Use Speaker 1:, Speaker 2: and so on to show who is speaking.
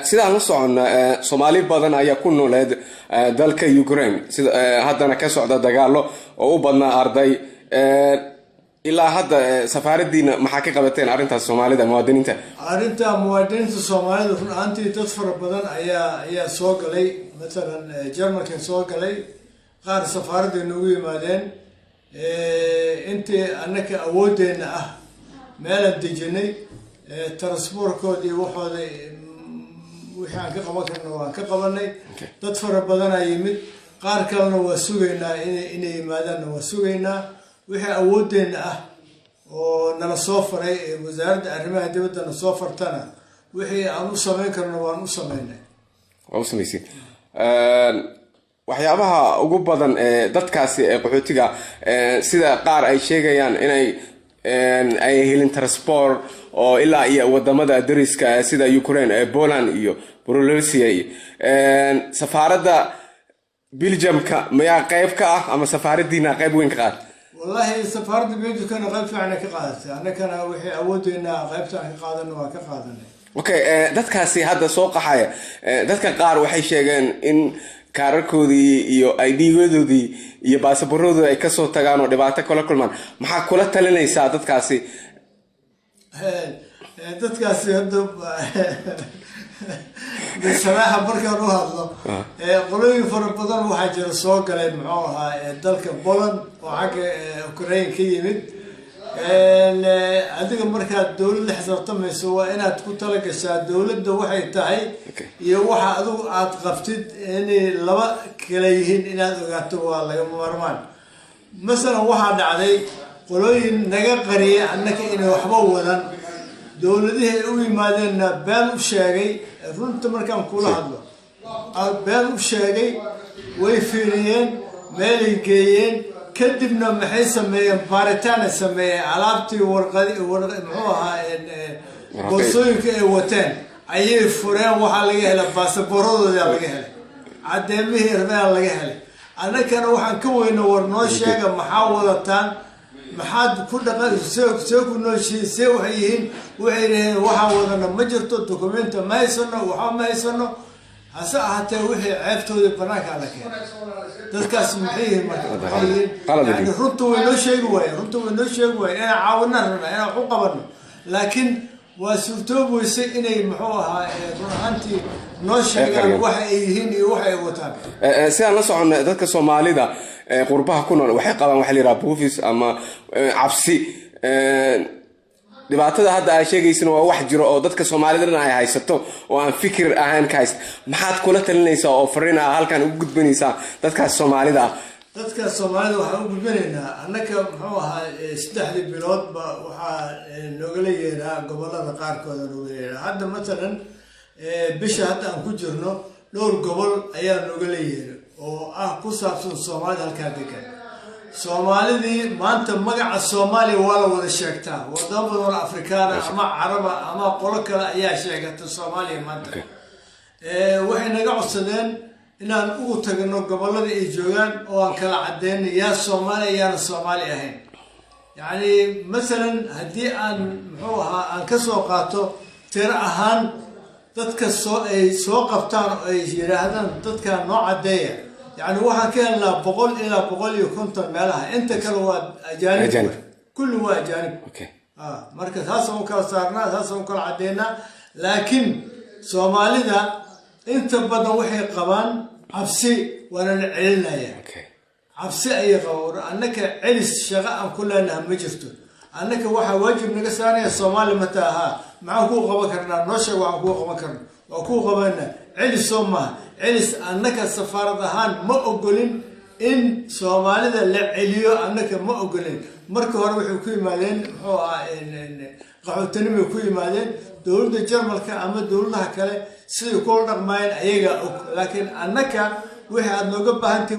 Speaker 1: sidaan la soconna Soomaali badan ayaa ku nooleed dalka Ukraine sida haddana ka socda dagaalo oo u badnaa arday ilaa hadda safaaradiina maxaa ka qabateen arintaas Soomaalida muwaadiniinta Soomaalida
Speaker 2: runtii dad fara badan ayaa soo galay مثلا Jarmalka soo galay qaar safaaradeena ugu yimaadeen intii annaka awoodeena ah meel dejinay transportkoodii waxooda wixii aan ka qaban karno waan ka qabanay dad fara badan ay yimid qaar kalena waa sugaynaa inay yimaadaan waa sugaynaa wixii awoodeena ah oo nala soo faray wasaaradda arrimaha dibadda na soo fartana wixii aan u sameyn karno waan u sameynay
Speaker 1: waxyaabaha ugu badan dadkaasi qaxootiga sida qaar ay sheegayaan inay ay helin transport oo ilaa iyo wadamada dariska sida Ukraine Poland iyo Bulgaria safaaradda Belgium-ka ma qayb ka ah ama safaaradiina qayb weyn ka qaad
Speaker 2: wallahi safaaradda Belgium-ka qayb fiican ka qaadatay annagana wixii awoodeena qaybta ka qaadan waa ka qaadanay
Speaker 1: okay dadkaasi hadda soo qaxaya dadka qaar waxay sheegeen in kaararkoodii iyo ID-goodii iyo baasaboorradooda ay ka soo tagaan oo dhibaato kala kulmaan maxaa kula talinaysaa dadkaasi
Speaker 2: hadda bisalaha markaan u hadlo qolooyin fara badan waxaa jira soo galay muxuu ahaa dalka Poland oo xagga Ukraine ka yimid adiga markaad dawladda xisaabtamayso waa inaad ku tala gashaa dawladda waxay tahay iyo waxa adigu aad qabtid inay laba kala yihiin inaad ogaato waa laga maarmaan masalan waxa dhacday qolooyin naga qariyay annaka inay waxba wadan dawladihii u yimaadeen been u sheegay runta markaan kula hadlo been u sheegay way fiiriyeen meelay geeyeen kadibna maxay sameeyeen baaritaan sameeyeen alaabtii muxuu ahaa boosooyinka ay wateen ayay fureen waxa laga helay baasaboorradooda laga helay cadeemihii irmeen laga helay annagana waxaan ka weyno war noo sheega maxaa wadataan maxaad ku dhaqan soo ku nooshiisay waxay yihiin waxay leeyihiin waxa wadana ma jirto dokumento ma haysano waxa ma haysano hase ahaatee wixii ceebtooda banaanka la keenay dadkaas maxay yihiin marka yani runta way noo sheegi waayeen inaan caawinaan inaan wax u qabano laakiin waa suurtoobaysay inay muxuu ahaa runaantii noo sheegaan waxa ay yihiin iyo waxa ay wataan
Speaker 1: sidaan la soconnay dadka Soomaalida qurbaha ku nool waxay qabaan waxa la yiraahdo buufis ama cabsi dhibaatada hadda ay sheegaysana waa wax jiro oo dadka Soomaalida ay haysato oo aan fikir ahaan ka hayst maxaad kula talinaysaa oo fariin ah halkan ugu gudbinaysaa dadka Soomaalida
Speaker 2: waxaan u gudbinaynaa annaka muxuu ahaa 3 bilood ba waxa nooga yeeraa gobolada qaarkood nooga yeeraa hadda مثلا bisha hadda aan ku jirno dhowr gobol ayaa nooga yeeraa oo ah ku saabsan Soomaalida halka degan Soomaalidii maanta magaca Soomaaliya waa la wada sheegtaa wadamo badan Afrikaan ama Carab ama qolo kale ayaa sheegata Soomaaliya maanta waxay naga codsadeen inaan ugu tagno gobolada ay joogaan oo aan kala cadeeyno yaa Soomaali yaa Soomaali ahayn yani مثلا hadii aan muxuu ahaa aan ka soo qaato tir ahaan dadka soo qabtaan oo ay yiraahdaan dadka noo cadeeya يعني واحد كان لا بقول إلى بقول يكون تملها أنت كل أجانب كل هو أجانب مركز هذا ممكن صارنا هذا ممكن عدينا لكن سومالي ذا أنت بدنا وحي قبان عفسي وأنا نعلنا يا عفسي أي غور أنك علس شغاء كلنا مجرته أنك واحد واجب نقصاني الصومالي متاها معه قبا كرنا نوشة وعه قبا كرنا وكو قبنا علس صومها علس أنك السفارة هان ما أقولين إن سومالي لا عليو أنك ما أقولين مركو هروح كوي مالين هو قاعد تنمي كوي مالين دولة الجرمال كأما دولة كله سيكون رقمين أيجا لكن أنك واحد نوقف بهنتي